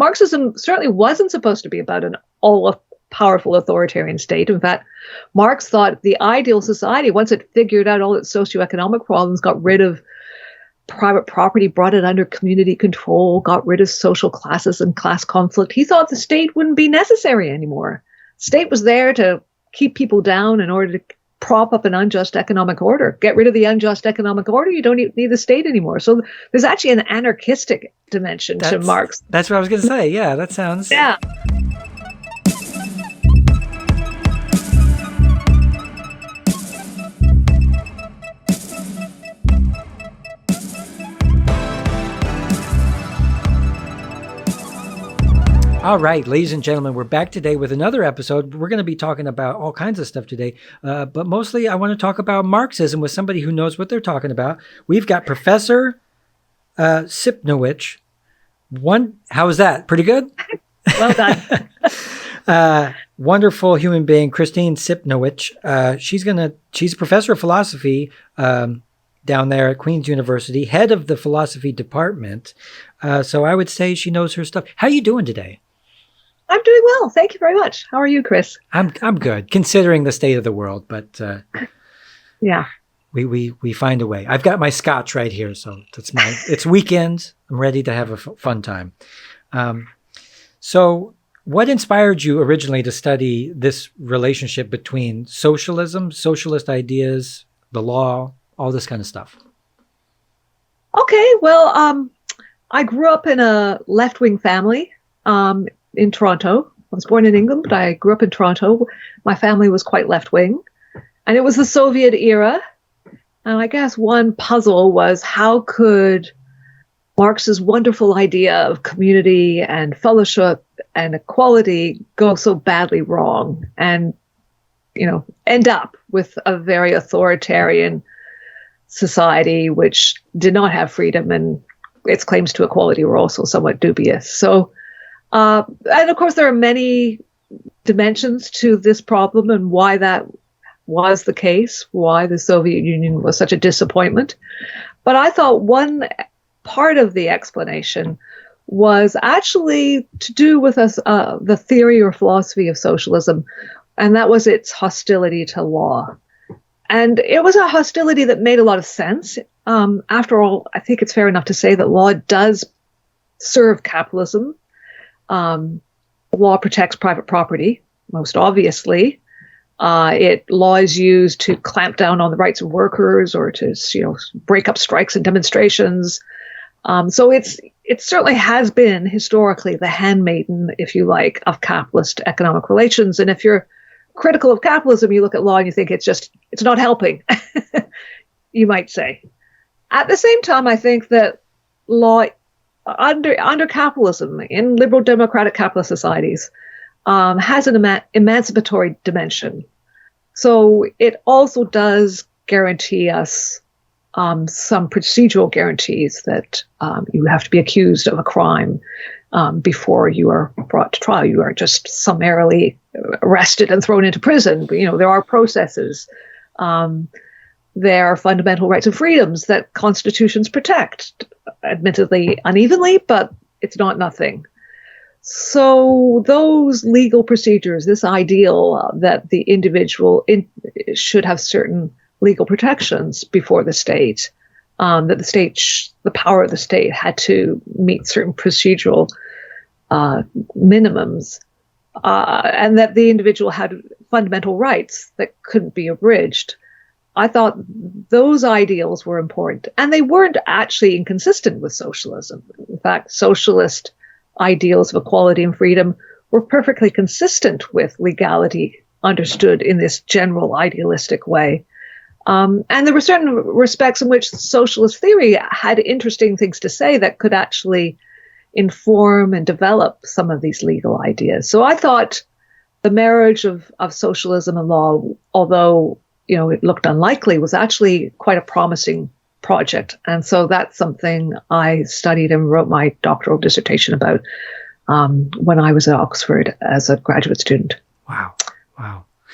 Marxism certainly wasn't supposed to be about an all-powerful authoritarian state. In fact, Marx thought the ideal society, once it figured out all its socioeconomic problems, got rid of private property, brought it under community control, got rid of social classes and class conflict, he thought the state wouldn't be necessary anymore. State was there to keep people down in order to prop up an unjust economic order. Get rid of the unjust economic order, you don't need the state anymore. So there's actually an anarchistic dimension to Marx. That's what I was going to say. Yeah, that sounds... Yeah. All right, ladies and gentlemen, we're back today with another episode. We're going to be talking about all kinds of stuff today, but mostly I want to talk about Marxism with somebody who knows what they're talking about. We've got Professor Sypnowich. How was that? Pretty good? Well done. Wonderful human being, Christine Sypnowich. She's a professor of philosophy down there at Queen's University, head of the philosophy department. So I would say she knows her stuff. How are you doing today? I'm doing well. Thank you very much. How are you, Chris? I'm good, considering the state of the world, but yeah, we find a way. I've got my scotch right here, so it's weekend. I'm ready to have a fun time. So what inspired you originally to study this relationship between socialism, socialist ideas, the law, all this kind of stuff? Okay, well, I grew up in a left-wing family in Toronto. I was born in England, but I grew up in Toronto. My family was quite left-wing, and it was the Soviet era. And I guess one puzzle was, how could Marx's wonderful idea of community and fellowship and equality go so badly wrong and, end up with a very authoritarian society which did not have freedom, and its claims to equality were also somewhat dubious. So, and of course, there are many dimensions to this problem and why that was the case, why the Soviet Union was such a disappointment. But I thought one part of the explanation was actually to do with the theory or philosophy of socialism, and that was its hostility to law. And it was a hostility that made a lot of sense. After all, I think it's fair enough to say that law does serve capitalism. Law protects private property, most obviously. Law is used to clamp down on the rights of workers or to, break up strikes and demonstrations. So it certainly has been historically the handmaiden, if you like, of capitalist economic relations. And if you're critical of capitalism, you look at law and you think it's not helping, you might say. At the same time, I think that law under capitalism, in liberal democratic capitalist societies, has an emancipatory dimension. So it also does guarantee us some procedural guarantees that you have to be accused of a crime before you are brought to trial. You aren't just summarily arrested and thrown into prison. There are processes. There are fundamental rights and freedoms that constitutions protect, admittedly unevenly, but it's not nothing. So those legal procedures, this ideal that the individual should have certain legal protections before the state, that the power of the state had to meet certain procedural minimums, and that the individual had fundamental rights that couldn't be abridged. I thought those ideals were important, and they weren't actually inconsistent with socialism. In fact, socialist ideals of equality and freedom were perfectly consistent with legality understood in this general idealistic way. And there were certain respects in which socialist theory had interesting things to say that could actually inform and develop some of these legal ideas. So I thought the marriage of socialism and law, although it looked unlikely, was actually quite a promising project. And so that's something I studied and wrote my doctoral dissertation about when I was at Oxford as a graduate student. Wow.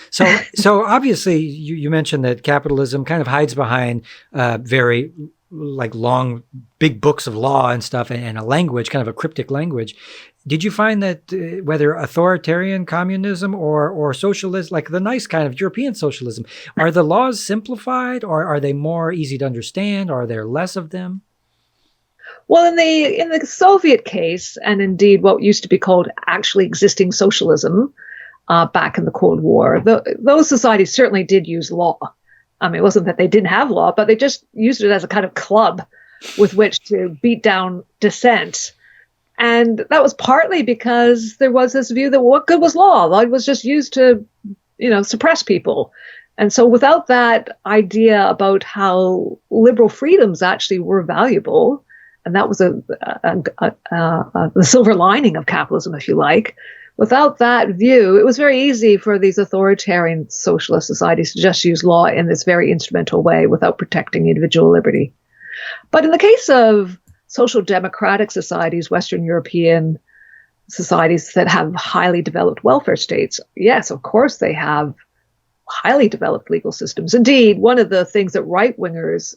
So obviously you mentioned that capitalism kind of hides behind very long, big books of law and stuff and a language, kind of a cryptic language. Did you find that whether authoritarian communism or socialism, like the nice kind of European socialism, are the laws simplified, or are they more easy to understand, or are there less of them? Well, in the Soviet case, and indeed what used to be called actually existing socialism back in the Cold War, those societies certainly did use law. I mean, it wasn't that they didn't have law, but they just used it as a kind of club with which to beat down dissent. And that was partly because there was this view that what good was law? Law was just used to, suppress people. And so without that idea about how liberal freedoms actually were valuable, and that was the silver lining of capitalism, if you like. Without that view, it was very easy for these authoritarian socialist societies to just use law in this very instrumental way without protecting individual liberty. But in the case of social democratic societies, Western European societies that have highly developed welfare states, yes, of course they have highly developed legal systems. Indeed, one of the things that right-wingers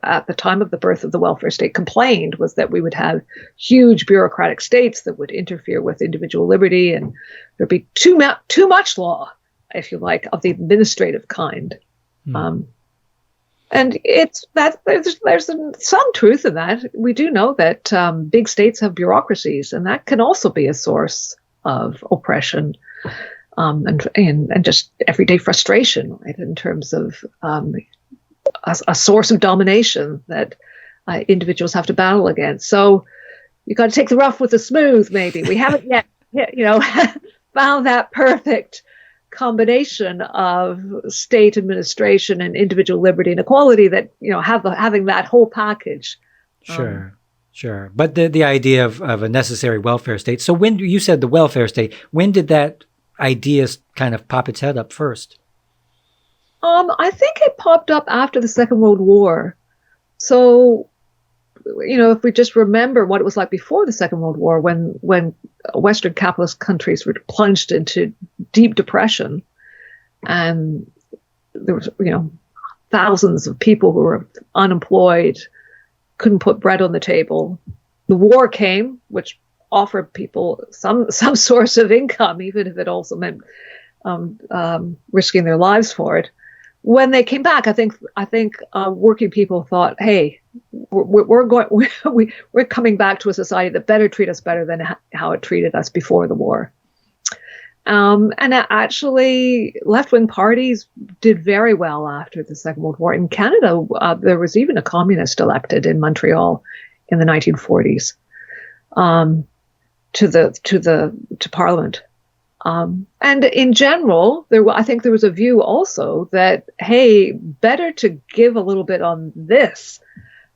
at the time of the birth of the welfare state complained was that we would have huge bureaucratic states that would interfere with individual liberty, and there'd be too much law, if you like, of the administrative kind. And it's that there's some truth in that. We do know that big states have bureaucracies, and that can also be a source of oppression. And just everyday frustration, right, in terms of a source of domination that individuals have to battle against. So you got to take the rough with the smooth. Maybe we haven't yet, found that perfect combination of state administration and individual liberty and equality that having that whole package. Sure. But the idea of a necessary welfare state. So when you said the welfare state, when did that ideas kind of pop its head up first? I think it popped up after the Second World War. So, if we just remember what it was like before the Second World War, when Western capitalist countries were plunged into deep depression, and there was, thousands of people who were unemployed, couldn't put bread on the table. The war came, which offer people some source of income, even if it also meant risking their lives for it. When they came back, I think working people thought, "Hey, we're coming back to a society that better treat us better than how it treated us before the war." And actually, left-wing parties did very well after the Second World War. In Canada, there was even a communist elected in Montreal in the 1940s. To Parliament. And in general, I think there was a view also that, hey, better to give a little bit on this,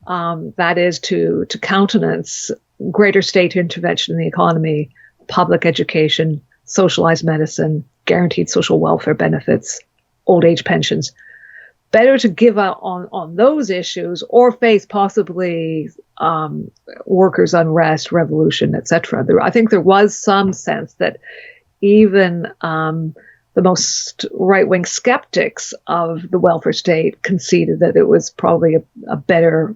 that is to countenance greater state intervention in the economy, public education, socialized medicine, guaranteed social welfare benefits, old age pensions. Better to give out on those issues or face possibly workers' unrest, revolution, etc. I think there was some sense that even the most right-wing skeptics of the welfare state conceded that it was probably a better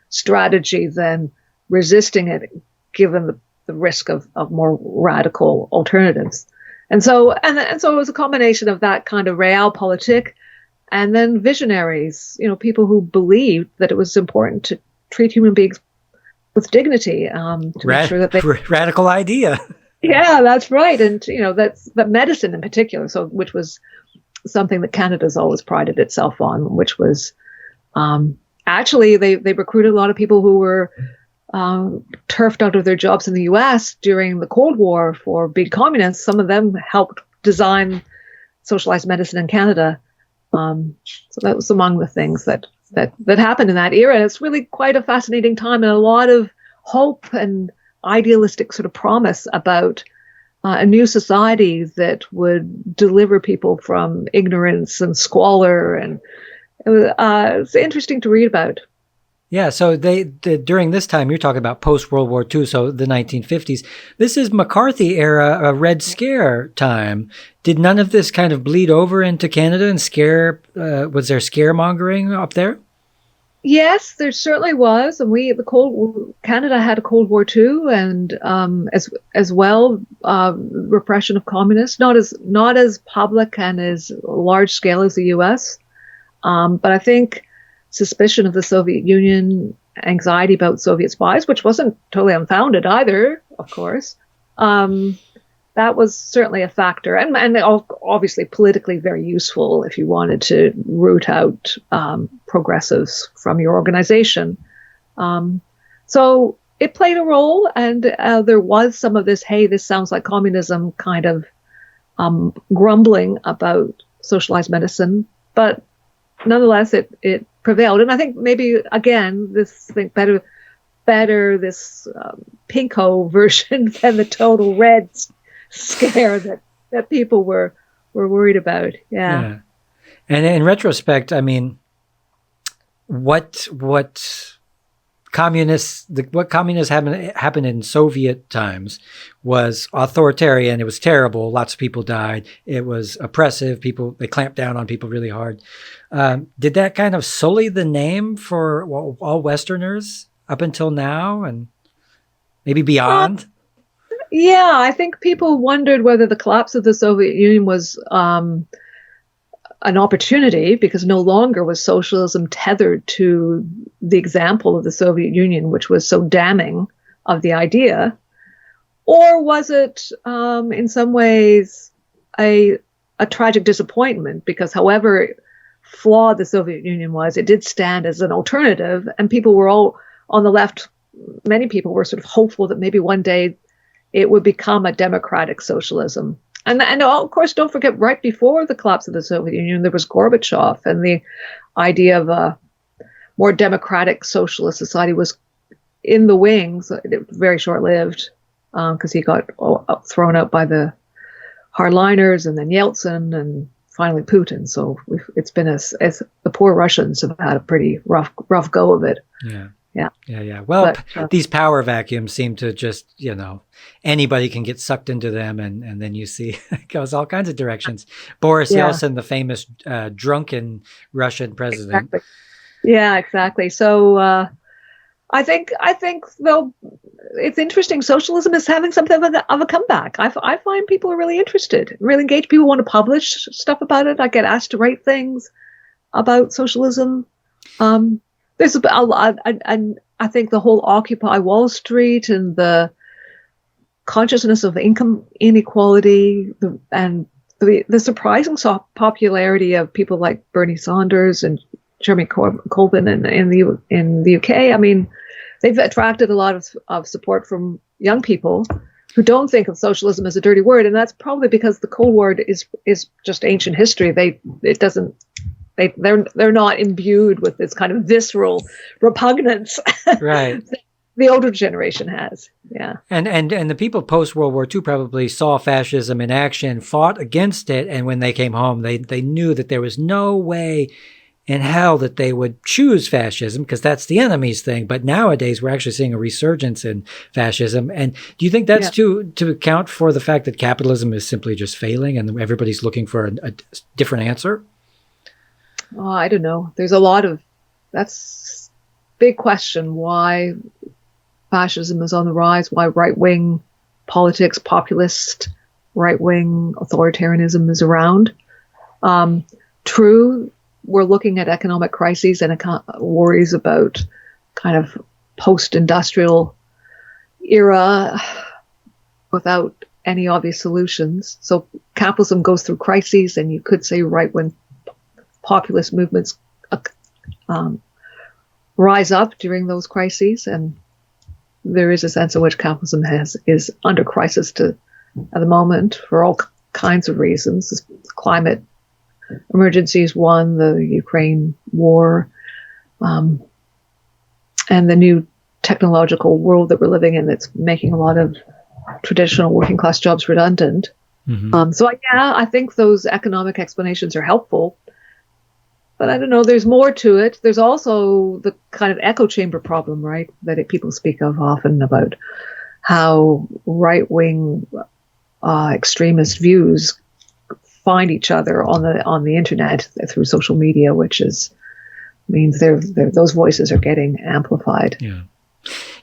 strategy than resisting it, given the risk of more radical alternatives. And so it was a combination of that kind of realpolitik. And then visionaries, people who believed that it was important to treat human beings with dignity, to make sure that they radical idea. Yeah, that's right, and that medicine in particular, which was something that Canada's always prided itself on, which was actually they recruited a lot of people who were turfed out of their jobs in the U.S. during the Cold War for big communists. Some of them helped design socialized medicine in Canada. So that was among the things that happened in that era. And it's really quite a fascinating time and a lot of hope and idealistic sort of promise about a new society that would deliver people from ignorance and squalor. And it's interesting to read about. Yeah, so during this time, you're talking about post-World War II, so the 1950s. This is McCarthy era, a Red Scare time. Did none of this kind of bleed over into Canada and was there scaremongering up there? Yes, there certainly was, and Canada had a Cold War too, and as well repression of communists, not as public and as large scale as the U.S. But I think suspicion of the Soviet Union, anxiety about Soviet spies, which wasn't totally unfounded either, of course. That was certainly a factor, and obviously politically very useful if you wanted to root out progressives from your organization. So it played a role, and there was some of this, hey, this sounds like communism kind of grumbling about socialized medicine, but nonetheless, it prevailed. And I think maybe, again, this this pinko version than the total red scare that people were worried about. Yeah. And in retrospect, I mean, what communists happened in Soviet times was authoritarian. It was terrible. Lots of people died. It was oppressive. They clamped down on people really hard. Did that kind of sully the name for all Westerners up until now and maybe beyond? Yeah, I think people wondered whether the collapse of the Soviet Union was an opportunity, because no longer was socialism tethered to the example of the Soviet Union, which was so damning of the idea, or was it in some ways a tragic disappointment, because however flawed the Soviet Union was, it did stand as an alternative, and people were all on the left, many people were sort of hopeful that maybe one day it would become a democratic socialism. And of course, don't forget, right before the collapse of the Soviet Union, there was Gorbachev, and the idea of a more democratic socialist society was in the wings. It was very short-lived because he got thrown out by the hardliners, and then Yeltsin, and finally Putin. So it's been as the poor Russians have had a pretty rough go of it. Yeah. Well, these power vacuums seem to just, anybody can get sucked into them, and then you see it goes all kinds of directions. Boris Yeltsin, the famous drunken Russian president. Exactly. Yeah, exactly. So I think though it's interesting. Socialism is having something of a comeback. I find people are really interested, really engaged. People want to publish stuff about it. I get asked to write things about socialism. There's a lot, and I think the whole Occupy Wall Street and the consciousness of income inequality, and the surprising popularity of people like Bernie Sanders and Jeremy Corbyn in the UK. I mean, they've attracted a lot of support from young people who don't think of socialism as a dirty word, and that's probably because the Cold War is just ancient history. They're not imbued with this kind of visceral repugnance, right? The older generation has. Yeah. And the people post World War II probably saw fascism in action, fought against it, and when they came home, they knew that there was no way in hell that they would choose fascism, because that's the enemy's thing. But nowadays, we're actually seeing a resurgence in fascism. And do you think that's to account for the fact that capitalism is simply just failing and everybody's looking for a different answer? Oh, I don't know. There's that's big question, why fascism is on the rise, why right-wing politics, populist right-wing authoritarianism is around. True, we're looking at economic crises and worries about kind of post-industrial era without any obvious solutions. So capitalism goes through crises, and you could say right-wing populist movements rise up during those crises, and there is a sense in which capitalism is under crisis at the moment for all kinds of reasons. This climate emergency is one, the Ukraine war, and the new technological world that we're living in that's making a lot of traditional working class jobs redundant. Mm-hmm. So I think those economic explanations are helpful. But I don't know, there's more to it. There's also the kind of echo chamber problem, right, that people speak of often, about how right-wing extremist views find each other on the internet through social media, which is means those voices are getting amplified. Yeah.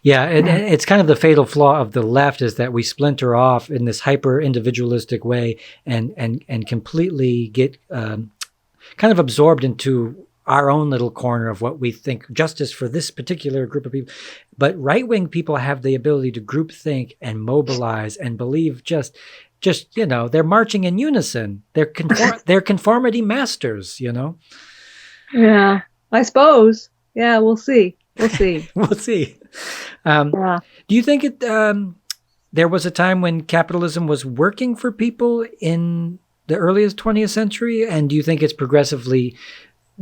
Yeah, it's kind of the fatal flaw of the left is that we splinter off in this hyper individualistic way and completely get kind of absorbed into our own little corner of what we think justice for this particular group of people. But right-wing people have the ability to group think and mobilize and believe just they're marching in unison. They're conformity masters, Yeah, I suppose. Yeah, we'll see. We'll see. We'll see. Do you think there was a time when capitalism was working for people in the earliest 20th century? And do you think it's progressively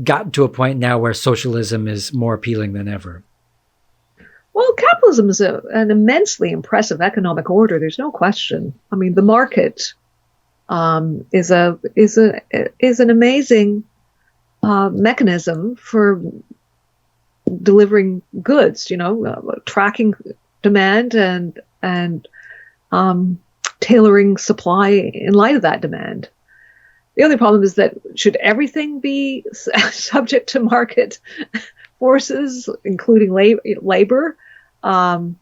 gotten to a point now where socialism is more appealing than ever? Well, capitalism is an immensely impressive economic order. There's no question. I mean, the market is an amazing mechanism for delivering goods. Tracking demand and tailoring supply in light of that demand. The only problem is that should everything be subject to market forces, including labor? And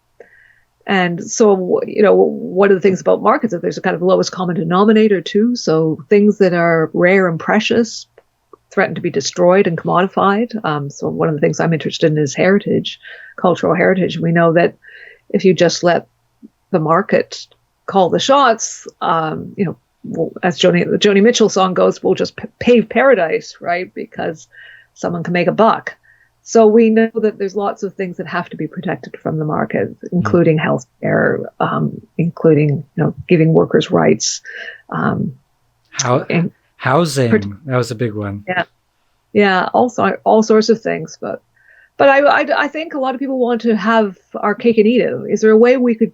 so, one of the things about markets is there's a kind of lowest common denominator too. So things that are rare and precious threaten to be destroyed and commodified. So one of the things I'm interested in is heritage, cultural heritage. We know that if you just let the market call the shots, as the Joni Mitchell song goes, we'll just pave paradise, right? Because someone can make a buck. So we know that there's lots of things that have to be protected from the market, including healthcare, including giving workers rights. Housing, that was a big one. Yeah, all sorts of things. But I think a lot of people want to have our cake and eat it. Is there a way we could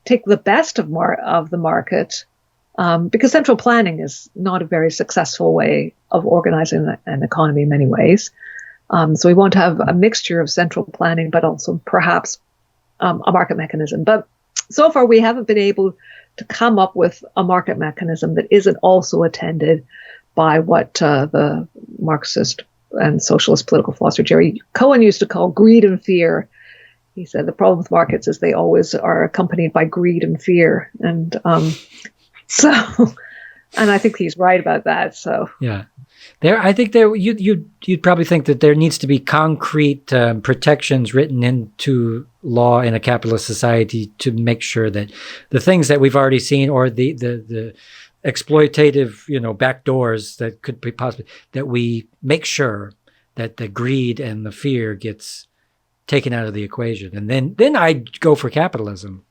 take the best of the market? Because central planning is not a very successful way of organizing an economy in many ways. So we want to have a mixture of central planning, but also perhaps a market mechanism. But so far, we haven't been able to come up with a market mechanism that isn't also attended by what the Marxist and socialist political philosopher Jerry Cohen used to call greed and fear. He said the problem with markets is they always are accompanied by greed and fear. And and I think he's right about that. So yeah. I think you'd probably think that there needs to be concrete protections written into law in a capitalist society to make sure that the things that we've already seen, or the exploitative, back doors that could be possible, that we make sure that the greed and the fear gets taken out of the equation, and then I'd go for capitalism.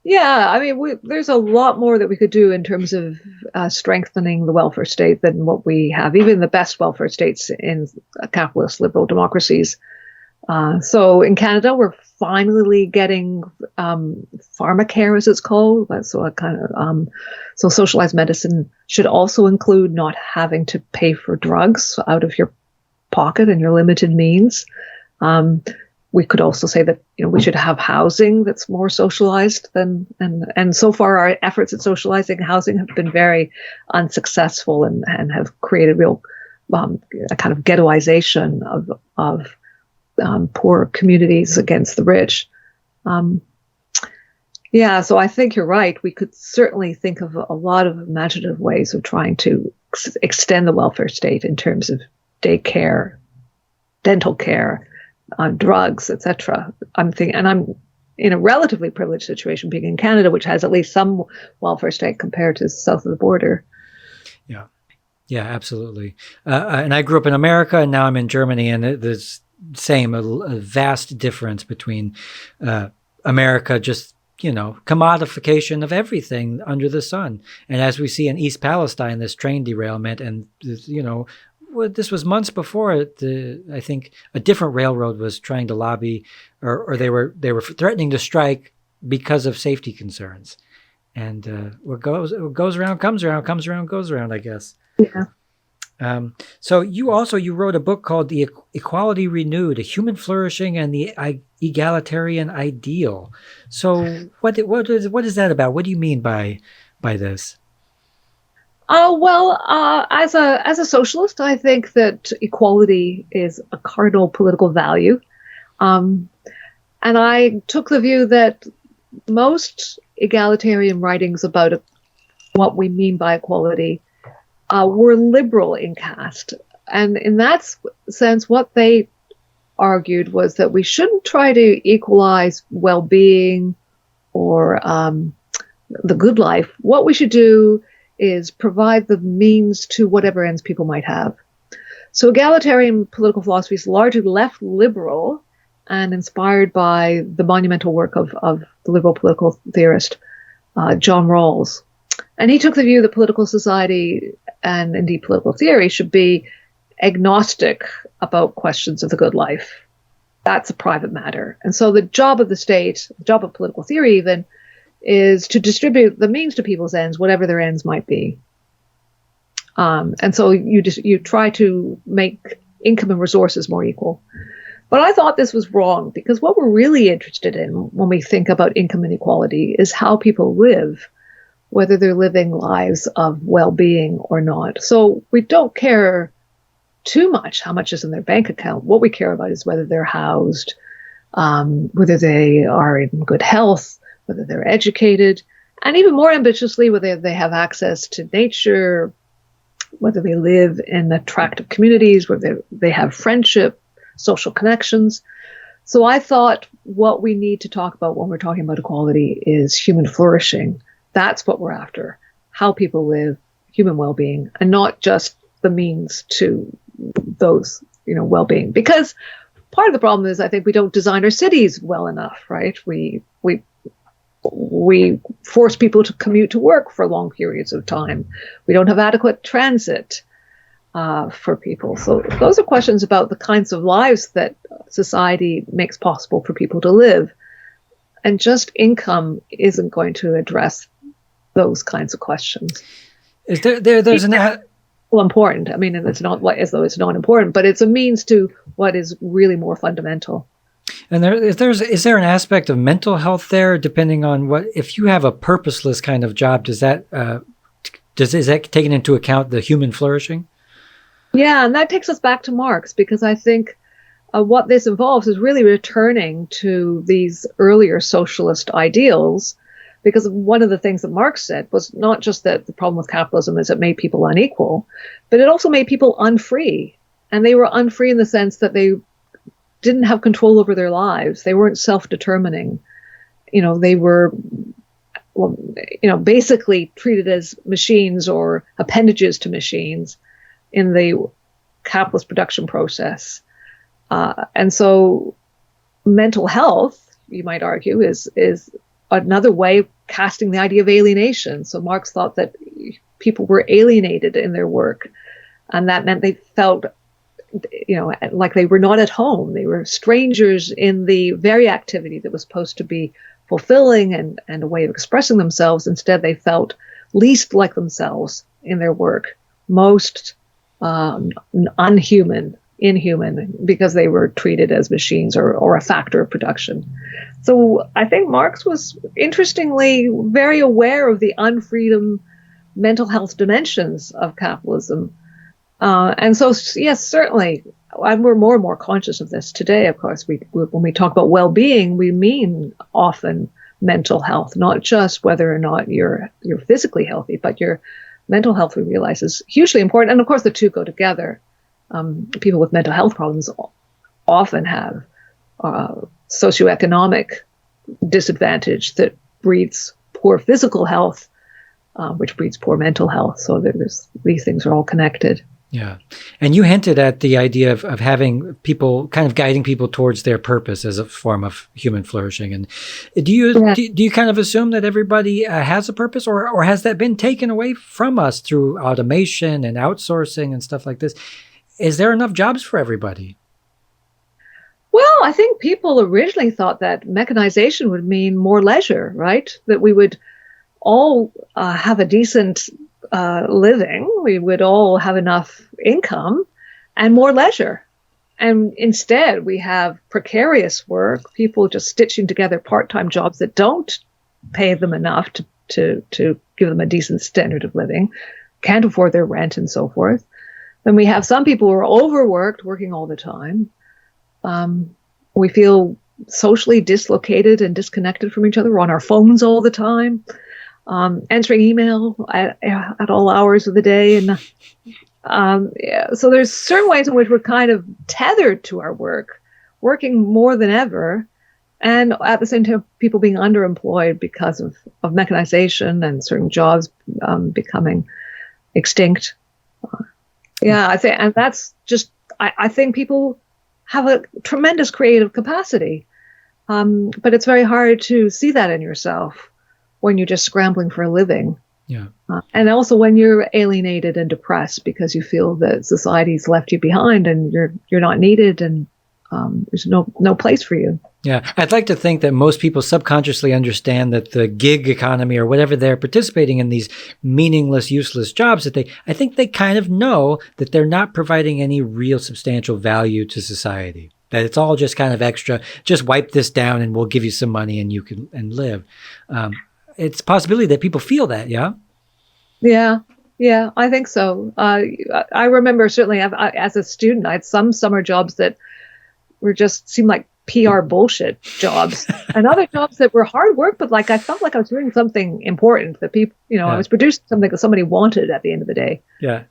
Yeah, I mean, there's a lot more that we could do in terms of strengthening the welfare state than what we have, even the best welfare states in capitalist liberal democracies. So in Canada, we're finally getting pharmacare, as it's called. So so socialized medicine should also include not having to pay for drugs out of your pocket and your limited means. We could also say that we should have housing that's more socialized and so far our efforts at socializing housing have been very unsuccessful and have created real a kind of ghettoization of poor communities against the rich. So I think you're right. We could certainly think of a lot of imaginative ways of trying to extend the welfare state in terms of daycare, dental care, drugs, etc. I'm in a relatively privileged situation being in Canada, which has at least some welfare state compared to south of the border. Yeah, absolutely. And I grew up in America, and now I'm in Germany, and there's a vast difference between America, just commodification of everything under the sun, and as we see in East Palestine, this train derailment, and this was months before I think a different railroad was trying to lobby, or they were threatening to strike because of safety concerns. And what goes around comes around, comes around goes around, I guess. Yeah. So you wrote a book called The Equality Renewed: A Human Flourishing and the Egalitarian Ideal. So what is that about? What do you mean by this? As a socialist, I think that equality is a cardinal political value. Um, and I took the view that most egalitarian writings about what we mean by equality were liberal in cast. And in that sense, what they argued was that we shouldn't try to equalize well-being or the good life. What we should do is provide the means to whatever ends people might have. So egalitarian political philosophy is largely left liberal and inspired by the monumental work of the liberal political theorist John Rawls. And he took the view that political society and indeed political theory should be agnostic about questions of the good life. That's a private matter. And so the job of the state, the job of political theory even, is to distribute the means to people's ends, whatever their ends might be. And so you try to make income and resources more equal. But I thought this was wrong, because what we're really interested in when we think about income inequality is how people live, whether they're living lives of well-being or not. So we don't care too much how much is in their bank account. What we care about is whether they're housed, whether they are in good health, whether they're educated, and even more ambitiously, whether they have access to nature, whether they live in attractive communities, whether they have friendship, social connections. So I thought what we need to talk about when we're talking about equality is human flourishing. That's what we're after, how people live, human well-being, and not just the means to those, well-being. Because part of the problem is I think we don't design our cities well enough, right? We force people to commute to work for long periods of time. We don't have adequate transit for people. So those are questions about the kinds of lives that society makes possible for people to live. And just income isn't going to address those kinds of questions. Is there's an... Well, important. I mean, it's not as though it's not important, but it's a means to what is really more fundamental. And is there an aspect of mental health there, depending on if you have a purposeless kind of job, is that taken into account the human flourishing? Yeah, and that takes us back to Marx, because I think what this involves is really returning to these earlier socialist ideals, because one of the things that Marx said was not just that the problem with capitalism is it made people unequal, but it also made people unfree. And they were unfree in the sense that they didn't have control over their lives. They weren't self-determining. They were, basically treated as machines or appendages to machines in the capitalist production process. And so mental health, you might argue, is another way of casting the idea of alienation. So Marx thought that people were alienated in their work, and that meant they felt like they were not at home. They were strangers in the very activity that was supposed to be fulfilling and a way of expressing themselves. Instead, they felt least like themselves in their work, most inhuman, because they were treated as machines or a factor of production. So I think Marx was, interestingly, very aware of the unfreedom mental health dimensions of capitalism. And so, yes, certainly, we're more and more conscious of this today. Of course, when we talk about well-being, we mean often mental health, not just whether or not you're physically healthy, but your mental health, we realize, is hugely important. And of course, the two go together. People with mental health problems often have socioeconomic disadvantage that breeds poor physical health, which breeds poor mental health. So these things are all connected. Yeah. And you hinted at the idea of having people, kind of guiding people towards their purpose as a form of human flourishing. And do you kind of assume that everybody has a purpose, or has that been taken away from us through automation and outsourcing and stuff like this? Is there enough jobs for everybody? Well, I think people originally thought that mechanization would mean more leisure, right? That we would all have a decent living, we would all have enough income and more leisure. And instead, we have precarious work, people just stitching together part-time jobs that don't pay them enough to give them a decent standard of living, can't afford their rent and so forth. Then we have some people who are overworked, working all the time. We feel socially dislocated and disconnected from each other. We're on our phones all the time, answering email at all hours of the day. And so there's certain ways in which we're kind of tethered to our work, working more than ever. And at the same time, people being underemployed because of mechanization and certain jobs becoming extinct. I think, and that's just, I think people have a tremendous creative capacity, but it's very hard to see that in yourself when you're just scrambling for a living. Yeah. And also when you're alienated and depressed because you feel that society's left you behind and you're not needed and there's no place for you. Yeah, I'd like to think that most people subconsciously understand that the gig economy or whatever they're participating in, these meaningless, useless jobs, I think they kind of know that they're not providing any real substantial value to society. That it's all just kind of extra. Just wipe this down and we'll give you some money and you can live. It's a possibility that people feel that, yeah? Yeah, I think so. I remember certainly as a student, I had some summer jobs that seemed like PR bullshit jobs and other jobs that were hard work, but like I felt like I was doing something important that people, I was producing something that somebody wanted at the end of the day. Yeah.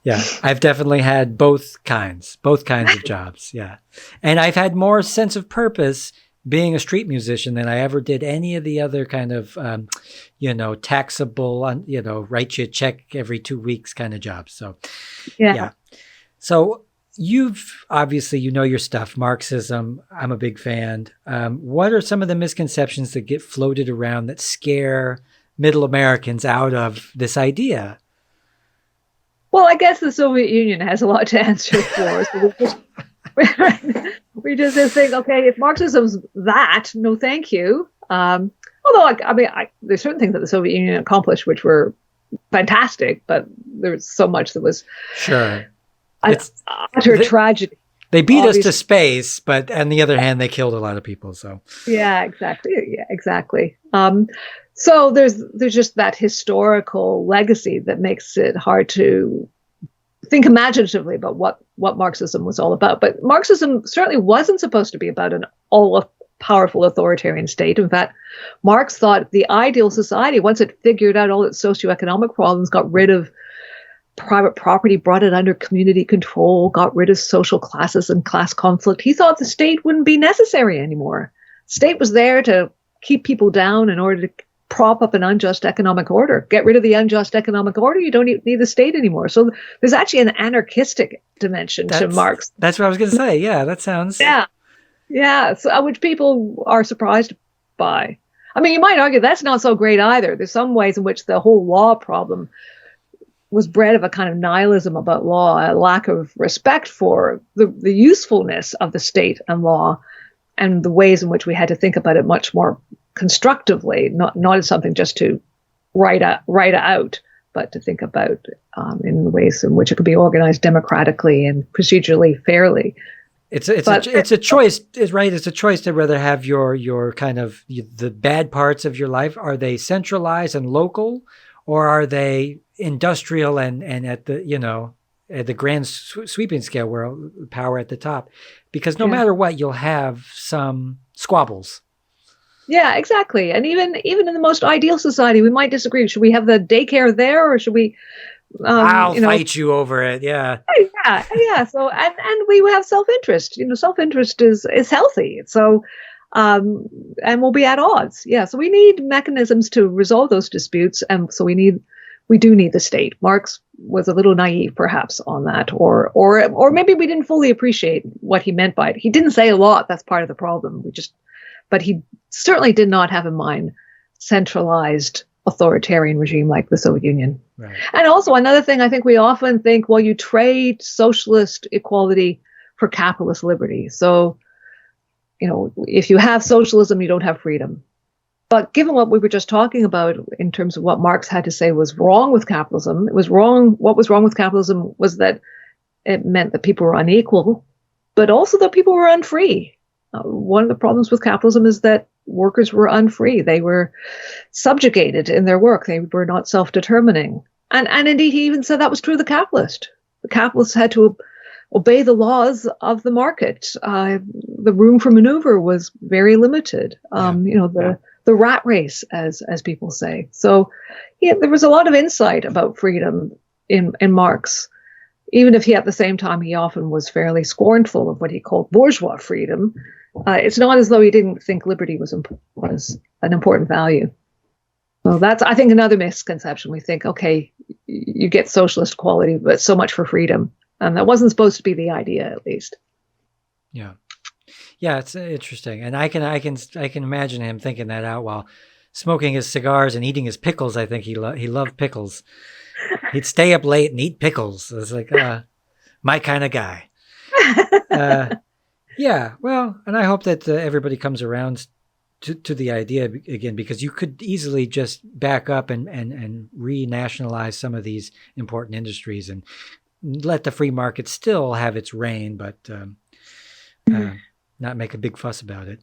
Yeah. I've definitely had both kinds of jobs. Yeah. And I've had more sense of purpose being a street musician than I ever did any of the other kind of, taxable, write you a check every 2 weeks kind of jobs. So, yeah. So, you've obviously, your stuff, Marxism. I'm a big fan. What are some of the misconceptions that get floated around that scare middle Americans out of this idea? Well, I guess the Soviet Union has a lot to answer for. So we just think, okay, if Marxism's that, no thank you. Although, there's certain things that the Soviet Union accomplished which were fantastic, but there's so much that was... Sure. It's utter tragedy. They beat us to space, but on the other hand, they killed a lot of people. So yeah, exactly. So there's just that historical legacy that makes it hard to think imaginatively about what Marxism was all about. But Marxism certainly wasn't supposed to be about an all-powerful authoritarian state. In fact, Marx thought the ideal society, once it figured out all its socioeconomic problems, got rid of private property, brought it under community control, got rid of social classes and class conflict. He thought the state wouldn't be necessary anymore. State was there to keep people down in order to prop up an unjust economic order. Get rid of the unjust economic order, you don't need the state anymore. So there's actually an anarchistic dimension to Marx. That's what I was going to say. Yeah, that sounds... Yeah, so, which people are surprised by. I mean, you might argue that's not so great either. There's some ways in which the whole law problem was bred of a kind of nihilism about law, a lack of respect for the usefulness of the state and law, and the ways in which we had to think about it much more constructively, not as something just to write out, but to think about in the ways in which it could be organized democratically and procedurally fairly. It's a choice, right? It's a choice to rather have your kind of the bad parts of your life. Are they centralized and local, or are they industrial and at the at the grand sweeping scale where power at the top? Because no matter what, you'll have some squabbles. Yeah, exactly. And even in the most ideal society, we might disagree. Should we have the daycare there, or should we? I'll fight you over it. Yeah. Yeah. So and we have self-interest. Self-interest is healthy. So. And we'll be at odds. Yeah. So we need mechanisms to resolve those disputes. And so we do need the state. Marx was a little naive perhaps on that, or maybe we didn't fully appreciate what he meant by it. He didn't say a lot. That's part of the problem. But he certainly did not have in mind centralized authoritarian regime like the Soviet Union. Right. And also another thing, I think we often think, well, you trade socialist equality for capitalist liberty. So, if you have socialism, you don't have freedom. But given what we were just talking about in terms of what Marx had to say was wrong with capitalism, what was wrong with capitalism was that it meant that people were unequal, but also that people were unfree. One of the problems with capitalism is that workers were unfree. They were subjugated in their work. They were not self-determining. And indeed, he even said that was true of the capitalist. The capitalists had to obey the laws of the market. The room for maneuver was very limited. The rat race, as people say. So, there was a lot of insight about freedom in Marx, even if at the same time he often was fairly scornful of what he called bourgeois freedom. It's not as though he didn't think liberty was an important value. So that's, I think, another misconception. We think, okay, you get socialist equality, but so much for freedom. And that wasn't supposed to be the idea, at least. Yeah. Yeah, it's interesting. And I can imagine him thinking that out while smoking his cigars and eating his pickles. I think he loved pickles. He'd stay up late and eat pickles. It's like, my kind of guy. Yeah, well, and I hope that everybody comes around to the idea again, because you could easily just back up and renationalize some of these important industries and let the free market still have its reign, but not make a big fuss about it.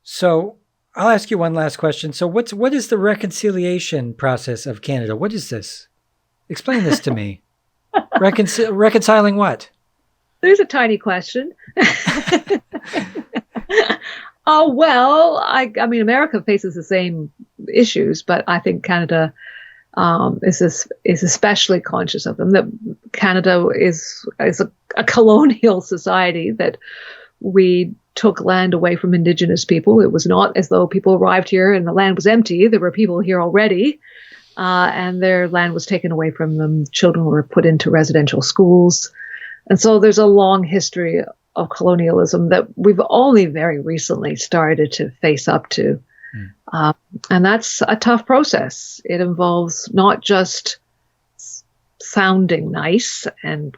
So I'll ask you one last question. So what is the reconciliation process of Canada? What is this? Explain this to me. Reconciling what? There's a tiny question. Oh, well, I mean, America faces the same issues, but I think Canada is especially conscious of them. That Canada is a colonial society, that we took land away from Indigenous people. It was not as though people arrived here and the land was empty. There were people here already, and their land was taken away from them. Children were put into residential schools. And so there's a long history of colonialism that we've only very recently started to face up to. And that's a tough process. It involves not just sounding nice and,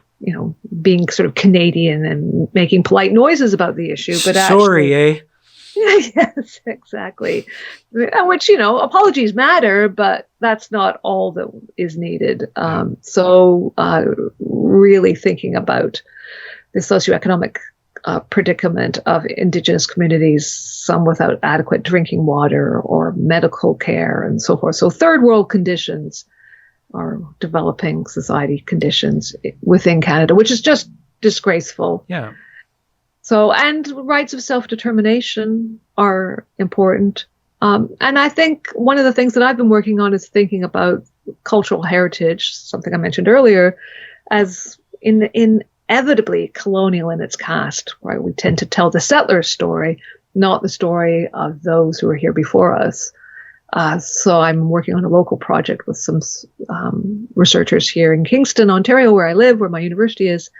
being sort of Canadian and making polite noises about the issue, but sorry, actually, yes, exactly. Which, apologies matter, but that's not all that is needed. So really thinking about the socioeconomic predicament of Indigenous communities, some without adequate drinking water or medical care and so forth. So third world conditions are developing society conditions within Canada, which is just disgraceful. Yeah. So, and rights of self-determination are important. And I think one of the things that I've been working on is thinking about cultural heritage, something I mentioned earlier, as inevitably colonial in its cast, right? We tend to tell the settler's story, not the story of those who were here before us. So I'm working on a local project with some researchers here in Kingston, Ontario, where I live, where my university is,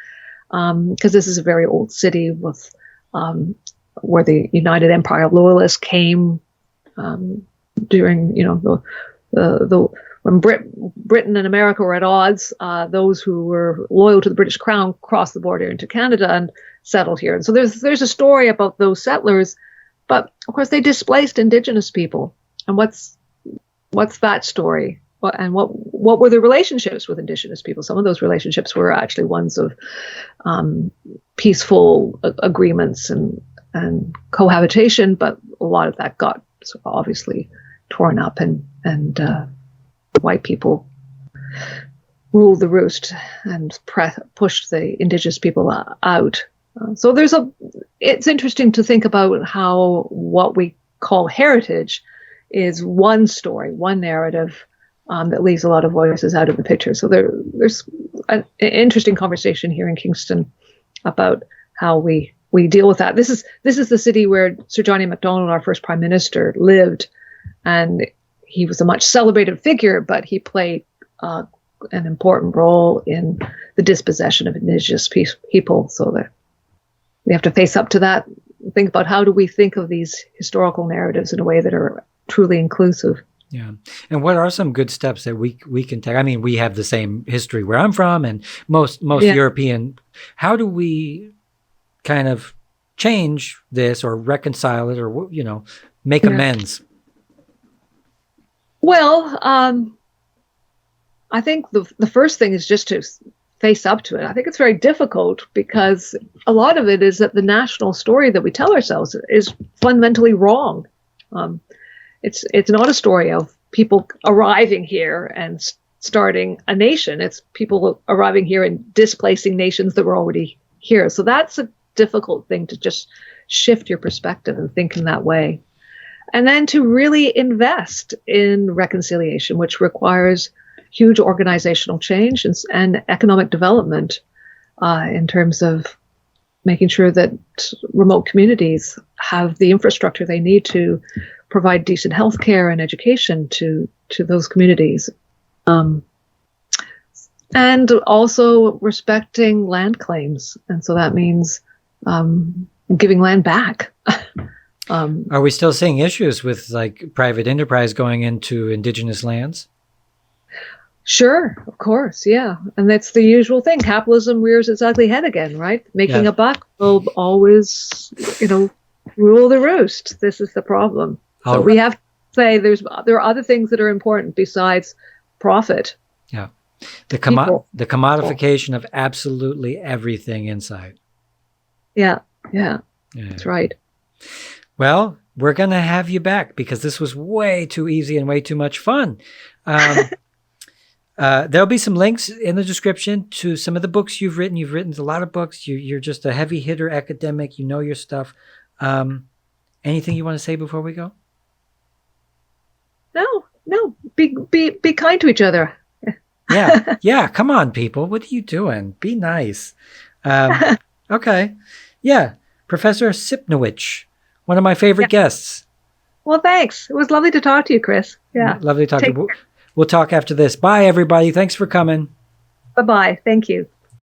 because this is a very old city with where the United Empire Loyalists came during, when Britain and America were at odds. Those who were loyal to the British Crown crossed the border into Canada and settled here. And so there's a story about those settlers, but of course they displaced Indigenous people. And what's that story? What were the relationships with Indigenous people? Some of those relationships were actually ones of peaceful agreements and cohabitation, but a lot of that got obviously torn up, and white people ruled the roost and pushed the Indigenous people out. So it's interesting to think about how what we call heritage is one story, one narrative that leaves a lot of voices out of the picture. So there's an interesting conversation here in Kingston about how we deal with that. This is the city where Sir John A. Macdonald, our first prime minister, lived, and he was a much celebrated figure, but he played an important role in the dispossession of Indigenous people. So that we have to face up to that. Think about how do we think of these historical narratives in a way that are truly inclusive. Yeah. And what are some good steps that we can take? I mean, we have the same history where I'm from and most European. How do we kind of change this or reconcile it or, make amends? Well, I think the first thing is just to face up to it. I think it's very difficult because a lot of it is that the national story that we tell ourselves is fundamentally wrong. It's not a story of people arriving here and starting a nation. It's people arriving here and displacing nations that were already here. So that's a difficult thing, to just shift your perspective and think in that way. And then to really invest in reconciliation, which requires huge organizational change and economic development in terms of making sure that remote communities have the infrastructure they need to provide decent health care and education to those communities. And also respecting land claims. And so that means giving land back. Are we still seeing issues with like private enterprise going into indigenous lands? Sure, of course, yeah. And that's the usual thing. Capitalism rears its ugly head again, right? Making a buck will always, rule the roost. This is the problem. So we have to say there are other things that are important besides profit. Yeah. The commodification of absolutely everything inside. Yeah. That's right. Well, we're going to have you back because this was way too easy and way too much fun. There'll be some links in the description to some of the books you've written. You've written a lot of books. You're just a heavy hitter academic. You know your stuff. Anything you want to say before we go? No. Be kind to each other. Yeah. Come on, people. What are you doing? Be nice. Okay. Yeah. Professor Sypnowich, one of my favorite guests. Well, thanks. It was lovely to talk to you, Chris. Yeah. Lovely to talk to you. We'll talk after this. Bye, everybody. Thanks for coming. Bye-bye. Thank you.